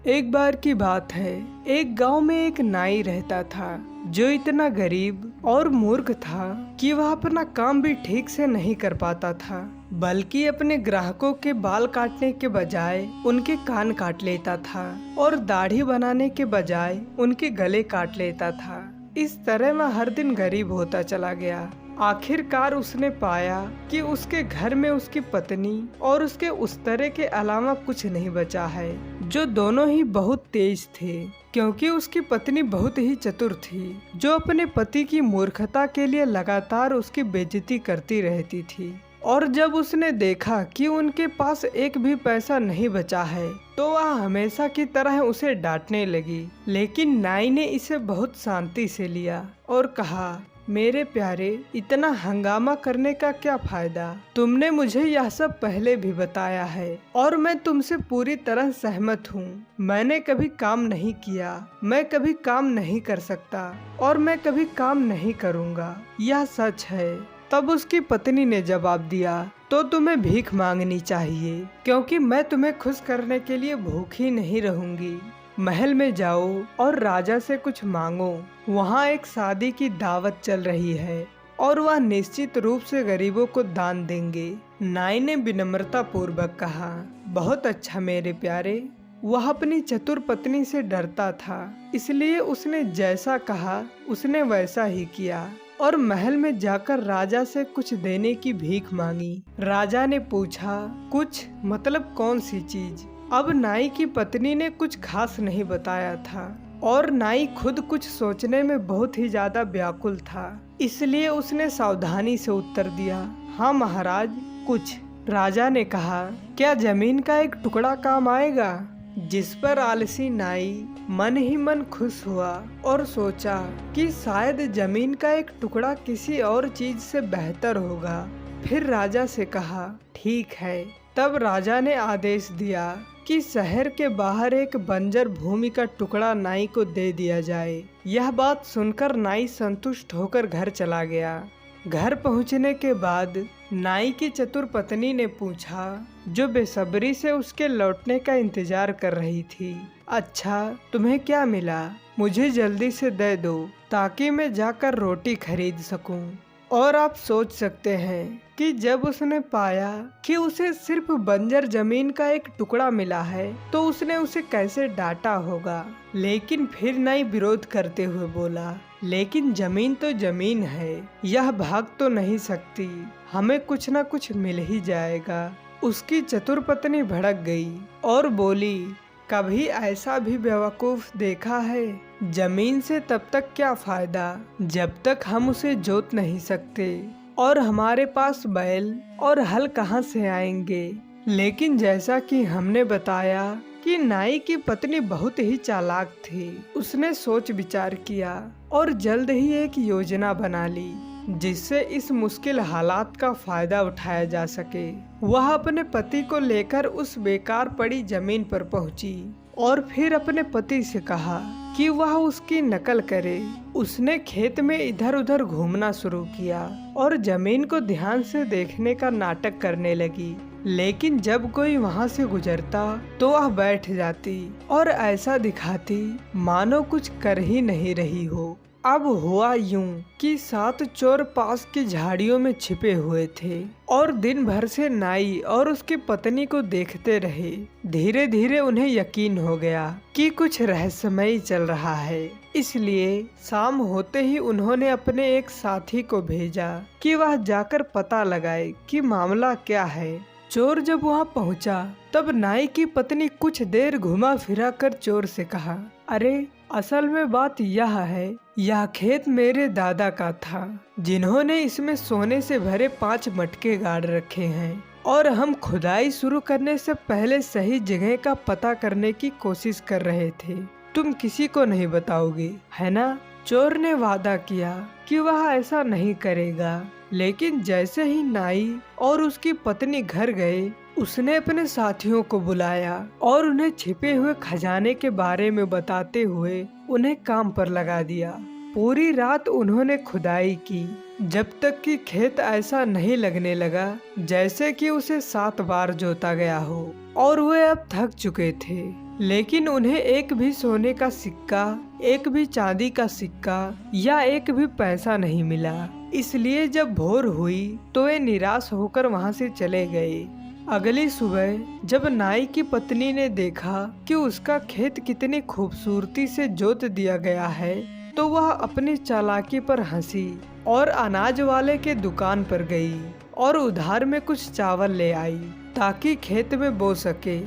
एक बार की बात है, एक गांव में एक नाई रहता था जो इतना गरीब और मूर्ख था कि वह अपना काम भी ठीक से नहीं कर पाता था, बल्कि अपने ग्राहकों के बाल काटने के बजाय उनके कान काट लेता था और दाढ़ी बनाने के बजाय उनके गले काट लेता था। इस तरह वह हर दिन गरीब होता चला गया। आखिरकार उसने पाया कि उसके घर में उसकी पत्नी और उसके उस्तरे के अलावा कुछ नहीं बचा है, जो दोनों ही बहुत तेज थे, क्योंकि उसकी पत्नी बहुत ही चतुर थी, जो अपने पति की मूर्खता के लिए लगातार उसकी बेइज्जती करती रहती थी। और जब उसने देखा कि उनके पास एक भी पैसा नहीं बचा है, तो वह हमेशा की तरह उसे डांटने लगी। लेकिन नाई ने इसे बहुत शांति से लिया और कहा, मेरे प्यारे, इतना हंगामा करने का क्या फायदा? तुमने मुझे यह सब पहले भी बताया है और मैं तुमसे पूरी तरह सहमत हूँ। मैंने कभी काम नहीं किया, मैं कभी काम नहीं कर सकता और मैं कभी काम नहीं करूँगा, यह सच है। तब उसकी पत्नी ने जवाब दिया, तो तुम्हें भीख मांगनी चाहिए, क्योंकि मैं तुम्हें खुश करने के लिए भूखी नहीं रहूंगी। महल में जाओ और राजा से कुछ मांगो। वहाँ एक शादी की दावत चल रही है और वह निश्चित रूप से गरीबों को दान देंगे। नाई ने विनम्रता पूर्वक कहा, बहुत अच्छा मेरे प्यारे। वह अपनी चतुर पत्नी से डरता था, इसलिए उसने जैसा कहा उसने वैसा ही किया और महल में जाकर राजा से कुछ देने की भीख मांगी। राजा ने पूछा, कुछ मतलब कौन सी चीज? अब नाई की पत्नी ने कुछ खास नहीं बताया था और नाई खुद कुछ सोचने में बहुत ही ज्यादा व्याकुल था, इसलिए उसने सावधानी से उत्तर दिया, हाँ महाराज, कुछ। राजा ने कहा, क्या जमीन का एक टुकड़ा काम आएगा? जिस पर आलसी नाई मन ही मन खुश हुआ और सोचा कि शायद जमीन का एक टुकड़ा किसी और चीज से बेहतर होगा। फिर राजा से कहा, ठीक है। तब राजा ने आदेश दिया कि शहर के बाहर एक बंजर भूमि का टुकड़ा नाई को दे दिया जाए। यह बात सुनकर नाई संतुष्ट होकर घर चला गया। घर पहुंचने के बाद नाई की चतुर पत्नी ने पूछा, जो बेसब्री से उसके लौटने का इंतजार कर रही थी, अच्छा तुम्हें क्या मिला? मुझे जल्दी से दे दो ताकि मैं जाकर रोटी खरीद सकूं। और आप सोच सकते हैं कि जब उसने पाया कि उसे सिर्फ बंजर जमीन का एक टुकड़ा मिला है, तो उसने उसे कैसे डांटा होगा। लेकिन फिर नाई विरोध करते हुए बोला, लेकिन जमीन तो जमीन है, यह भाग तो नहीं सकती, हमें कुछ न कुछ मिल ही जाएगा। उसकी चतुर पत्नी भड़क गई और बोली, कभी ऐसा भी बेवकूफ देखा है? जमीन से तब तक क्या फायदा जब तक हम उसे जोत नहीं सकते, और हमारे पास बैल और हल कहाँ से आएंगे? लेकिन जैसा कि हमने बताया कि नाई की पत्नी बहुत ही चालाक थी, उसने सोच विचार किया और जल्द ही एक योजना बना ली जिससे इस मुश्किल हालात का फायदा उठाया जा सके। वह अपने पति को लेकर उस बेकार पड़ी जमीन पर पहुंची और फिर अपने पति से कहा कि वह उसकी नकल करे। उसने खेत में इधर उधर घूमना शुरू किया और जमीन को ध्यान से देखने का नाटक करने लगी, लेकिन जब कोई वहां से गुजरता तो वह बैठ जाती और ऐसा दिखाती मानो कुछ कर ही नहीं रही हो। अब हुआ यूं कि 7 चोर पास की झाड़ियों में छिपे हुए थे और दिन भर से नाई और उसकी पत्नी को देखते रहे। धीरे धीरे उन्हें यकीन हो गया कि कुछ रहस्यमय चल रहा है, इसलिए शाम होते ही उन्होंने अपने एक साथी को भेजा कि वह जाकर पता लगाए कि मामला क्या है। चोर जब वहां पहुंचा तब नाई की पत्नी कुछ देर घुमा फिरा कर चोर से कहा, अरे असल में बात यह है, यह खेत मेरे दादा का था, जिन्होंने इसमें सोने से भरे 5 मटके गाड़ रखे हैं और हम खुदाई शुरू करने से पहले सही जगह का पता करने की कोशिश कर रहे थे। तुम किसी को नहीं बताओगे, है ना? चोर ने वादा किया कि वह ऐसा नहीं करेगा, लेकिन जैसे ही नाई और उसकी पत्नी घर गए, उसने अपने साथियों को बुलाया और उन्हें छिपे हुए खजाने के बारे में बताते हुए उन्हें काम पर लगा दिया। पूरी रात उन्होंने खुदाई की, जब तक कि खेत ऐसा नहीं लगने लगा जैसे कि उसे 7 बार जोता गया हो, और वे अब थक चुके थे। लेकिन उन्हें एक भी सोने का सिक्का, एक भी चांदी का सिक्का या एक भी पैसा नहीं मिला। इसलिए जब भोर हुई तो वे निराश होकर वहां से चले गए। अगली सुबह जब नाई की पत्नी ने देखा कि उसका खेत कितनी खूबसूरती से जोत दिया गया है, तो वह अपनी चालाकी पर हंसी और अनाज वाले के दुकान पर गई और उधार में कुछ चावल ले आई ताकि खेत में बो सके।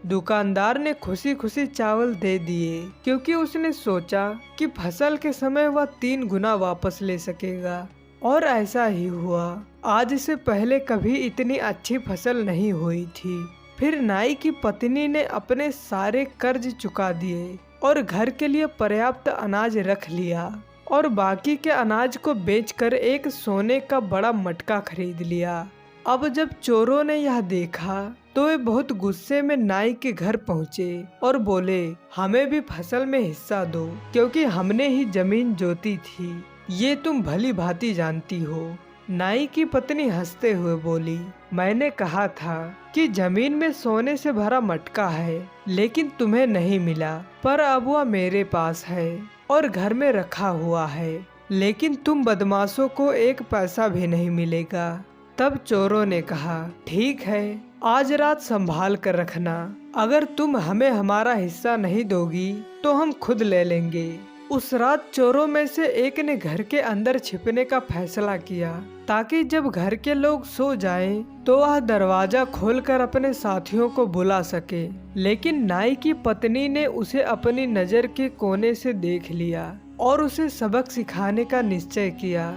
दुकानदार ने खुशी खुशी चावल दे दिए क्योंकि उसने सोचा कि फसल के समय वह 3 गुना वापस ले सकेगा। और ऐसा ही हुआ। आज से पहले कभी इतनी अच्छी फसल नहीं हुई थी। फिर नाई की पत्नी ने अपने सारे कर्ज चुका दिए और घर के लिए पर्याप्त अनाज रख लिया और बाकी के अनाज को बेचकर एक सोने का बड़ा मटका खरीद लिया। अब जब चोरों ने यह देखा तो वे बहुत गुस्से में नाई के घर पहुँचे और बोले, हमें भी फसल में हिस्सा दो क्योंकि हमने ही जमीन जोती थी। ये तुम भली भांति जानती हो। नाई की पत्नी हंसते हुए बोली, मैंने कहा था कि जमीन में सोने से भरा मटका है, लेकिन तुम्हें नहीं मिला, पर अब वह मेरे पास है और घर में रखा हुआ है, लेकिन तुम बदमाशों को 1 पैसा भी नहीं मिलेगा। तब चोरों ने कहा, ठीक है, आज रात संभाल कर रखना। अगर तुम हमें हमारा हिस्सा नहीं दोगी तो हम खुद ले लेंगे। उस रात चोरों में से एक ने घर के अंदर छिपने का फैसला किया ताकि जब घर के लोग सो जाएं तो वह दरवाजा खोलकर अपने साथियों को बुला सके। लेकिन नाई की पत्नी ने उसे अपनी नजर के कोने से देख लिया और उसे सबक सिखाने का निश्चय किया।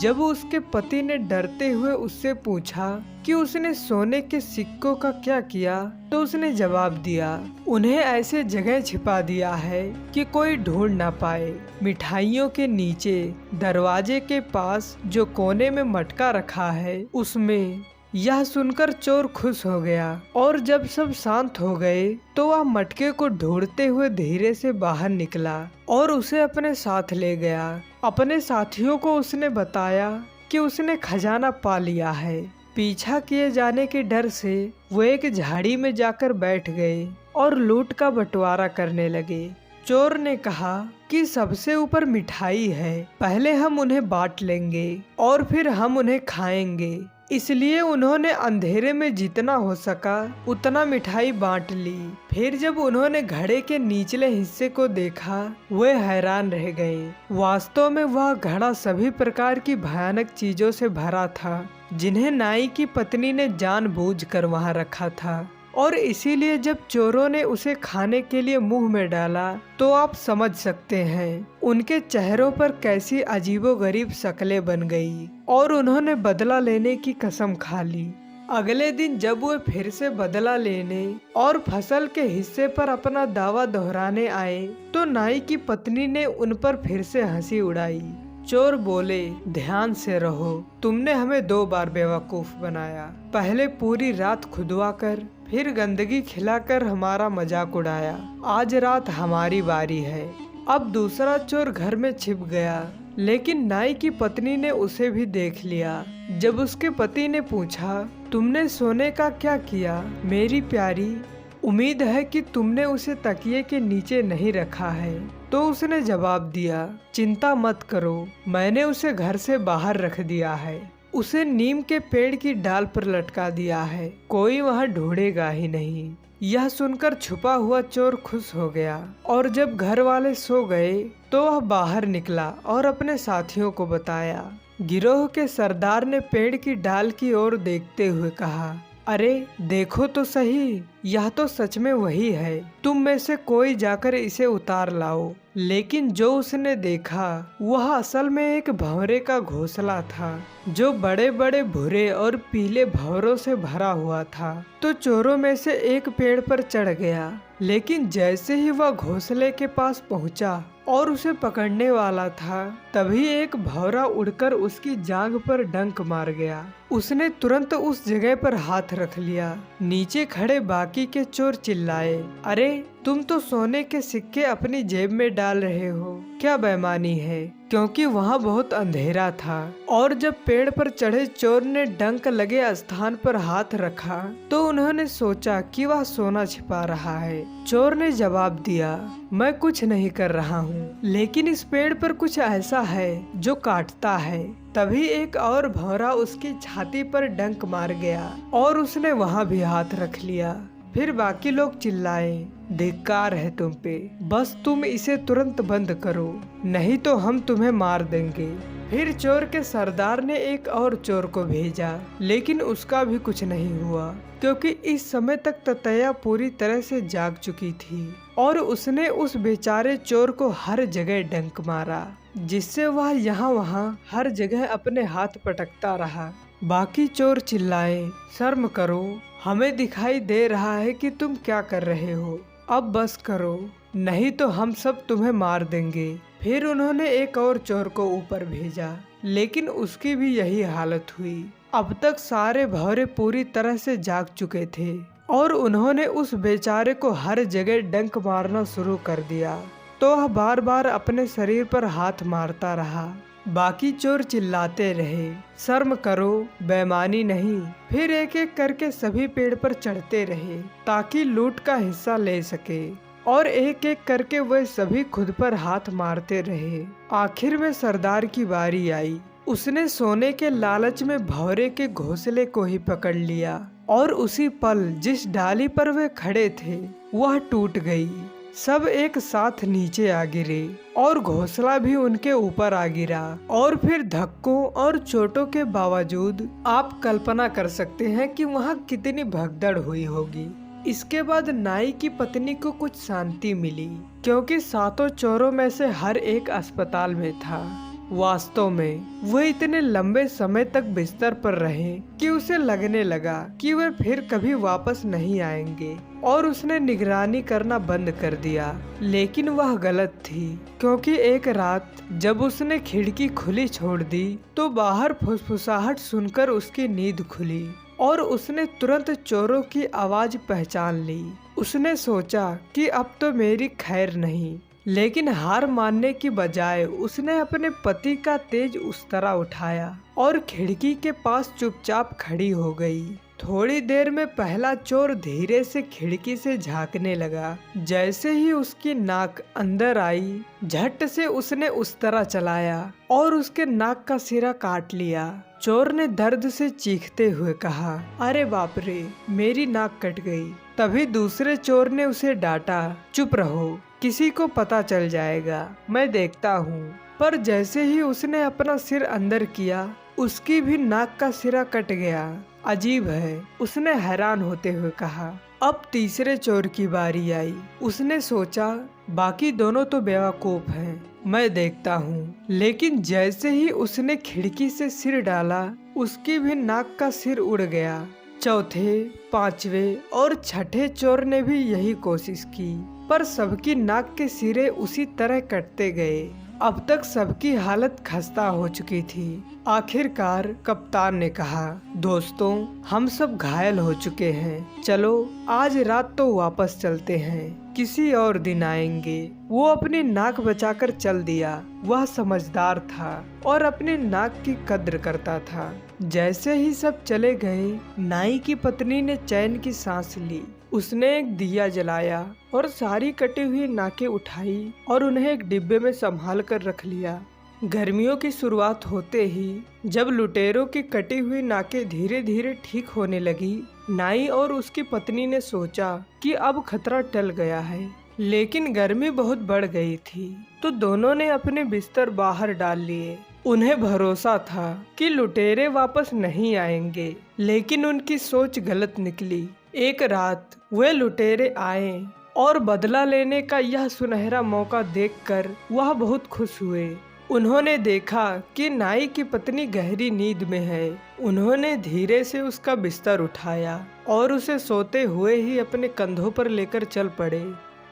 जब उसके पति ने डरते हुए उससे पूछा कि उसने सोने के सिक्कों का क्या किया, तो उसने जवाब दिया, उन्हें ऐसे जगह छिपा दिया है कि कोई ढूंढ ना पाए। मिठाइयों के नीचे दरवाजे के पास जो कोने में मटका रखा है उसमें। यह सुनकर चोर खुश हो गया और जब सब शांत हो गए तो वह मटके को ढूंढते हुए धीरे से बाहर निकला और उसे अपने साथ ले गया। अपने साथियों को उसने बताया कि उसने खजाना पा लिया है। पीछा किए जाने के डर से वो एक झाड़ी में जाकर बैठ गए और लूट का बंटवारा करने लगे। चोर ने कहा कि सबसे ऊपर मिठाई है, पहले हम उन्हें बांट लेंगे और फिर हम उन्हें खाएंगे। इसलिए उन्होंने अंधेरे में जितना हो सका उतना मिठाई बांट ली। फिर जब उन्होंने घड़े के निचले हिस्से को देखा, वे हैरान रह गए। वास्तव में वह घड़ा सभी प्रकार की भयानक चीजों से भरा था जिन्हें नाई की पत्नी ने जानबूझकर वहां रखा था। और इसीलिए जब चोरों ने उसे खाने के लिए मुंह में डाला तो आप समझ सकते हैं उनके चेहरों पर कैसी अजीबोगरीब शक्लें बन गई और उन्होंने बदला लेने की कसम खा ली। अगले दिन जब वे फिर से बदला लेने और फसल के हिस्से पर अपना दावा दोहराने आए तो नाई की पत्नी ने उन पर फिर से हंसी उड़ाई। चोर बोले, ध्यान से रहो, तुमने हमें 2 बार बेवकूफ बनाया। पहले पूरी रात खुदवा कर, फिर गंदगी खिलाकर हमारा मजाक उड़ाया। आज रात हमारी बारी है। अब दूसरा चोर घर में छिप गया, लेकिन नाई की पत्नी ने उसे भी देख लिया। जब उसके पति ने पूछा, तुमने सोने का क्या किया मेरी प्यारी? उम्मीद है कि तुमने उसे तकिए के नीचे नहीं रखा है। तो उसने जवाब दिया, चिंता मत करो, मैंने उसे घर से बाहर रख दिया है। उसे नीम के पेड़ की डाल पर लटका दिया है, कोई वहाँ ढूंढेगा ही नहीं। यह सुनकर छुपा हुआ चोर खुश हो गया और जब घर वाले सो गए तो वह बाहर निकला और अपने साथियों को बताया। गिरोह के सरदार ने पेड़ की डाल की ओर देखते हुए कहा, अरे देखो तो सही, यह तो सच में वही है। तुम में से कोई जाकर इसे उतार लाओ। लेकिन जो उसने देखा वह असल में एक भंवरे का घोंसला था जो बड़े बड़े भूरे और पीले भंवरों से भरा हुआ था। तो चोरों में से एक पेड़ पर चढ़ गया, लेकिन जैसे ही वह घोंसले के पास पहुंचा और उसे पकड़ने वाला था, तभी एक भंवरा उड़कर उसकी जांघ पर डंक मार गया। उसने तुरंत उस जगह पर हाथ रख लिया। नीचे खड़े बाकी के चोर चिल्लाए, अरे तुम तो सोने के सिक्के अपनी जेब में डाल रहे हो, क्या बेईमानी है। क्योंकि वहाँ बहुत अंधेरा था और जब पेड़ पर चढ़े चोर ने डंक लगे स्थान पर हाथ रखा तो उन्होंने सोचा कि वह सोना छिपा रहा है। चोर ने जवाब दिया, मैं कुछ नहीं कर रहा हूँ, लेकिन इस पेड़ पर कुछ ऐसा है जो काटता है। तभी एक और भौरा उसकी छाती पर डंक मार गया और उसने वहाँ भी हाथ रख लिया। फिर बाकी लोग चिल्लाए, धिक्कार है तुम पे, बस तुम इसे तुरंत बंद करो, नहीं तो हम तुम्हें मार देंगे। फिर चोर के सरदार ने एक और चोर को भेजा, लेकिन उसका भी कुछ नहीं हुआ, क्योंकि इस समय तक ततैया पूरी तरह से जाग चुकी थी और उसने उस बेचारे चोर को हर जगह डंक मारा, जिससे वह यहाँ वहाँ हर जगह अपने हाथ पटकता रहा। बाकी चोर चिल्लाए, शर्म करो, हमें दिखाई दे रहा है कि तुम क्या कर रहे हो, अब बस करो, नहीं तो हम सब तुम्हें मार देंगे। फिर उन्होंने एक और चोर को ऊपर भेजा, लेकिन उसकी भी यही हालत हुई। अब तक सारे भौरे पूरी तरह से जाग चुके थे और उन्होंने उस बेचारे को हर जगह डंक मारना शुरू कर दिया, तो वह बार बार अपने शरीर पर हाथ मारता रहा। बाकी चोर चिल्लाते रहे, शर्म करो, बेईमानी नहीं। फिर एक एक करके सभी पेड़ पर चढ़ते रहे ताकि लूट का हिस्सा ले सके और एक एक करके वे सभी खुद पर हाथ मारते रहे। आखिर में सरदार की बारी आई। उसने सोने के लालच में भौरे के घोंसले को ही पकड़ लिया और उसी पल जिस डाली पर वे खड़े थे वह टूट गई। सब एक साथ नीचे आ गिरे और घोंसला भी उनके ऊपर आ गिरा और फिर धक्कों और चोटों के बावजूद आप कल्पना कर सकते हैं कि वहाँ कितनी भगदड़ हुई होगी। इसके बाद नाई की पत्नी को कुछ शांति मिली, क्योंकि सातों चोरों में से हर एक अस्पताल में था। वास्तव में वह इतने लंबे समय तक बिस्तर पर रहे कि उसे लगने लगा कि वे फिर कभी वापस नहीं आएंगे और उसने निगरानी करना बंद कर दिया। लेकिन वह गलत थी, क्योंकि एक रात जब उसने खिड़की खुली छोड़ दी तो बाहर फुसफुसाहट सुनकर उसकी नींद खुली और उसने तुरंत चोरों की आवाज पहचान ली। उसने सोचा कि अब तो मेरी खैर नहीं, लेकिन हार मानने की बजाय उसने अपने पति का तेज उस तरह उठाया और खिड़की के पास चुपचाप खड़ी हो गई। थोड़ी देर में पहला चोर धीरे से खिड़की से झांकने लगा। जैसे ही उसकी नाक अंदर आई, झट से उसने उस तरह चलाया और उसके नाक का सिरा काट लिया। चोर ने दर्द से चीखते हुए कहा, अरे बाप रे, मेरी नाक कट गई। तभी दूसरे चोर ने उसे डांटा, चुप रहो, किसी को पता चल जाएगा, मैं देखता हूँ। पर जैसे ही उसने अपना सिर अंदर किया, उसकी भी नाक का सिरा कट गया। अजीब है, उसने हैरान होते हुए कहा। अब तीसरे चोर की बारी आई। उसने सोचा बाकी दोनों तो बेवकूफ हैं, मैं देखता हूँ। लेकिन जैसे ही उसने खिड़की से सिर डाला, उसकी भी नाक का सिर उड़ गया। चौथे, पांचवे और छठे चोर ने भी यही कोशिश की, पर सबकी नाक के सिरे उसी तरह कटते गए। अब तक सबकी हालत खस्ता हो चुकी थी। आखिरकार कप्तान ने कहा, दोस्तों, हम सब घायल हो चुके हैं, चलो आज रात तो वापस चलते हैं, किसी और दिन आएंगे। वो अपनी नाक बचाकर चल दिया। वह समझदार था और अपनी नाक की कद्र करता था। जैसे ही सब चले गए, नाई की पत्नी ने चैन की सांस ली। उसने एक दिया जलाया और सारी कटी हुई नाकें उठाई और उन्हें एक डिब्बे में संभाल कर रख लिया। गर्मियों की शुरुआत होते ही जब लुटेरों की कटी हुई नाकें धीरे धीरे ठीक होने लगी, नाई और उसकी पत्नी ने सोचा कि अब खतरा टल गया है। लेकिन गर्मी बहुत बढ़ गई थी, तो दोनों ने अपने बिस्तर बाहर डाल लिए। उन्हें भरोसा था कि लुटेरे वापस नहीं आएंगे, लेकिन उनकी सोच गलत निकली। एक रात वे लुटेरे आए और बदला लेने का यह सुनहरा मौका देखकर वह बहुत खुश हुए। उन्होंने देखा कि नाई की पत्नी गहरी नींद में है। उन्होंने धीरे से उसका बिस्तर उठाया और उसे सोते हुए ही अपने कंधों पर लेकर चल पड़े।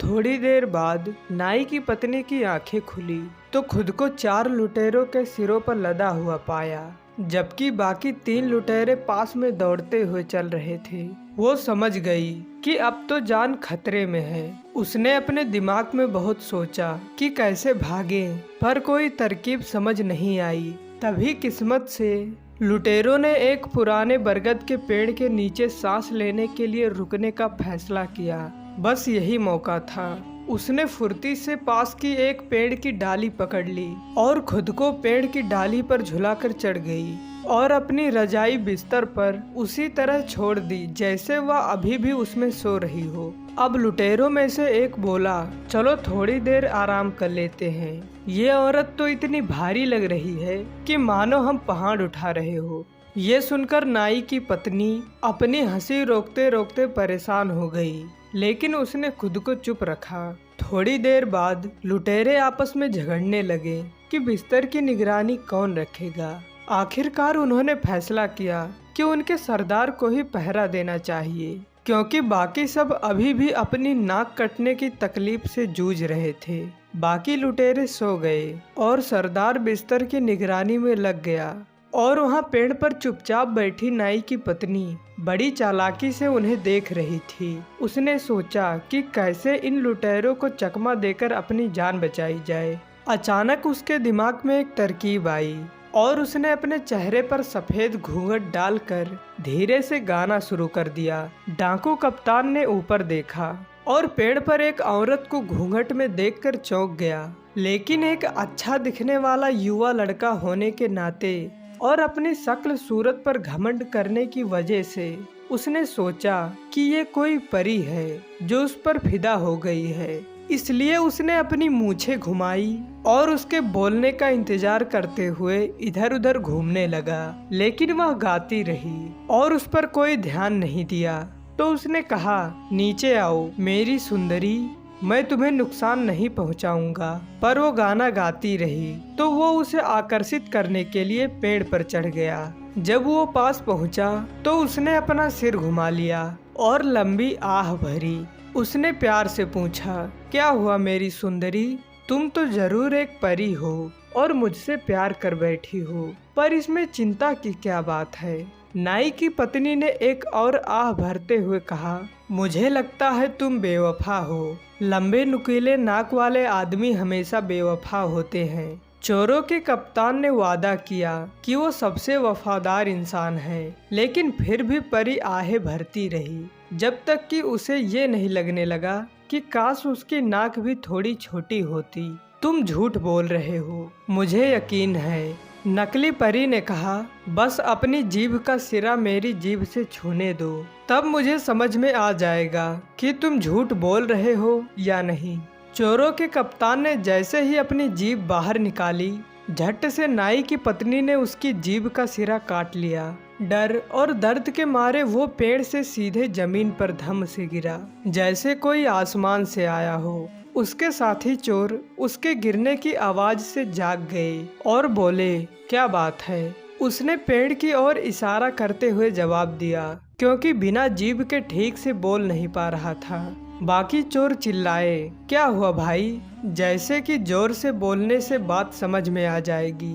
थोड़ी देर बाद नाई की पत्नी की आंखें खुली तो खुद को 4 लुटेरों के सिरों पर लदा हुआ पाया। जबकि बाकी 3 लुटेरे पास में दौड़ते हुए चल रहे थे। वो समझ गई कि अब तो जान खतरे में है। उसने अपने दिमाग में बहुत सोचा कि कैसे भागे, पर कोई तरकीब समझ नहीं आई। तभी किस्मत से लुटेरों ने एक पुराने बरगद के पेड़ के नीचे सांस लेने के लिए रुकने का फैसला किया। बस यही मौका था। उसने फुर्ती से पास की एक पेड़ की डाली पकड़ ली और खुद को पेड़ की डाली पर झुलाकर चढ़ गई और अपनी रजाई बिस्तर पर उसी तरह छोड़ दी जैसे वह अभी भी उसमें सो रही हो। अब लुटेरों में से एक बोला, चलो थोड़ी देर आराम कर लेते हैं। ये औरत तो इतनी भारी लग रही है कि मानो हम पहाड़ उठा रहे हो। ये सुनकर नाई की पत्नी अपनी हंसी रोकते रोकते परेशान हो गई, लेकिन उसने खुद को चुप रखा। थोड़ी देर बाद लुटेरे आपस में झगड़ने लगे कि बिस्तर की निगरानी कौन रखेगा। आखिरकार उन्होंने फैसला किया कि उनके सरदार को ही पहरा देना चाहिए, क्योंकि बाकी सब अभी भी अपनी नाक कटने की तकलीफ से जूझ रहे थे। बाकी लुटेरे सो गए और सरदार बिस्तर की निगरानी में लग गया। और वहाँ पेड़ पर चुपचाप बैठी नाई की पत्नी बड़ी चालाकी से उन्हें देख रही थी। उसने सोचा कि कैसे इन लुटेरों को चकमा देकर अपनी जान बचाई जाए। अचानक उसके दिमाग में एक तरकीब आई और उसने अपने चेहरे पर सफेद घूंघट डालकर धीरे से गाना शुरू कर दिया। डाकू कप्तान ने ऊपर देखा और पेड़ पर एक औरत को घूंघट में देखकर चौंक गया, लेकिन एक अच्छा दिखने वाला युवा लड़का होने के नाते और अपनी शक्ल सूरत पर घमंड करने की वजह से उसने सोचा कि ये कोई परी है जो उस पर फिदा हो गई है। इसलिए उसने अपनी मूछें घुमाई और उसके बोलने का इंतजार करते हुए इधर उधर घूमने लगा, लेकिन वह गाती रही और उस पर कोई ध्यान नहीं दिया। तो उसने कहा, नीचे आओ मेरी सुंदरी, मैं तुम्हें नुकसान नहीं पहुंचाऊंगा। पर वो गाना गाती रही तो वो उसे आकर्षित करने के लिए पेड़ पर चढ़ गया। जब वो पास पहुंचा तो उसने अपना सिर घुमा लिया और लंबी आह भरी। उसने प्यार से पूछा, क्या हुआ मेरी सुंदरी, तुम तो जरूर एक परी हो और मुझसे प्यार कर बैठी हो, पर इसमें चिंता की क्या बात है। नाई की पत्नी ने एक और आह भरते हुए कहा, मुझे लगता है तुम बेवफा हो। लंबे नुकीले नाक वाले आदमी हमेशा बेवफा होते हैं। चोरों के कप्तान ने वादा किया कि वो सबसे वफादार इंसान है, लेकिन फिर भी परी आहें भरती रही जब तक कि उसे ये नहीं लगने लगा कि काश उसकी नाक भी थोड़ी छोटी होती। तुम झूठ बोल रहे हो, मुझे यकीन है, नकली परी ने कहा। बस अपनी जीभ का सिरा मेरी जीभ से छूने दो, तब मुझे समझ में आ जाएगा कि तुम झूठ बोल रहे हो या नहीं। चोरों के कप्तान ने जैसे ही अपनी जीभ बाहर निकाली, झट से नाई की पत्नी ने उसकी जीभ का सिरा काट लिया। डर और दर्द के मारे वो पेड़ से सीधे जमीन पर धम से गिरा, जैसे कोई आसमान से आया हो। उसके साथी चोर उसके गिरने की आवाज से जाग गए और बोले, क्या बात है। उसने पेड़ की ओर इशारा करते हुए जवाब दिया, क्योंकि बिना जीभ के ठीक से बोल नहीं पा रहा था। बाकी चोर चिल्लाए, क्या हुआ भाई, जैसे कि जोर से बोलने से बात समझ में आ जाएगी।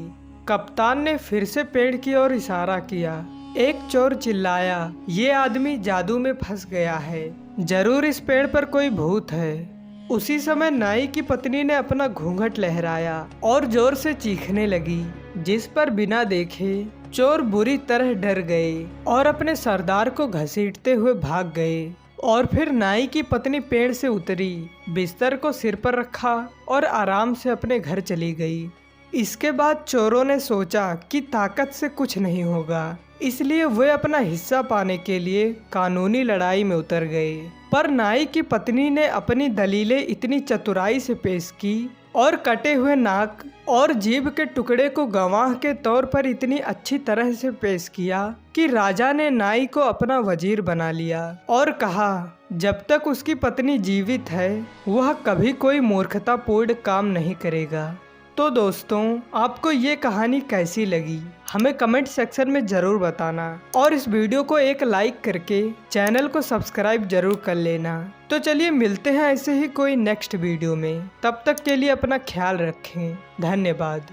कप्तान ने फिर से पेड़ की ओर इशारा किया। एक चोर चिल्लाया, ये आदमी जादू में फंस गया है, जरूर इस पेड़ पर कोई भूत है। उसी समय नाई की पत्नी ने अपना घूंघट लहराया और जोर से चीखने लगी, जिस पर बिना देखे चोर बुरी तरह डर गए और अपने सरदार को घसीटते हुए भाग गए। और फिर नाई की पत्नी पेड़ से उतरी, बिस्तर को सिर पर रखा और आराम से अपने घर चली गई। इसके बाद चोरों ने सोचा कि ताकत से कुछ नहीं होगा, इसलिए वे अपना हिस्सा पाने के लिए कानूनी लड़ाई में उतर गए। पर नाई की पत्नी ने अपनी दलीलें इतनी चतुराई से पेश की और कटे हुए नाक और जीभ के टुकड़े को गवाह के तौर पर इतनी अच्छी तरह से पेश किया कि राजा ने नाई को अपना वजीर बना लिया और कहा, जब तक उसकी पत्नी जीवित है वह कभी कोई मूर्खतापूर्ण काम नहीं करेगा। तो दोस्तों, आपको ये कहानी कैसी लगी हमें कमेंट सेक्शन में ज़रूर बताना और इस वीडियो को एक लाइक करके चैनल को सब्सक्राइब जरूर कर लेना। तो चलिए मिलते हैं ऐसे ही कोई नेक्स्ट वीडियो में, तब तक के लिए अपना ख्याल रखें। धन्यवाद।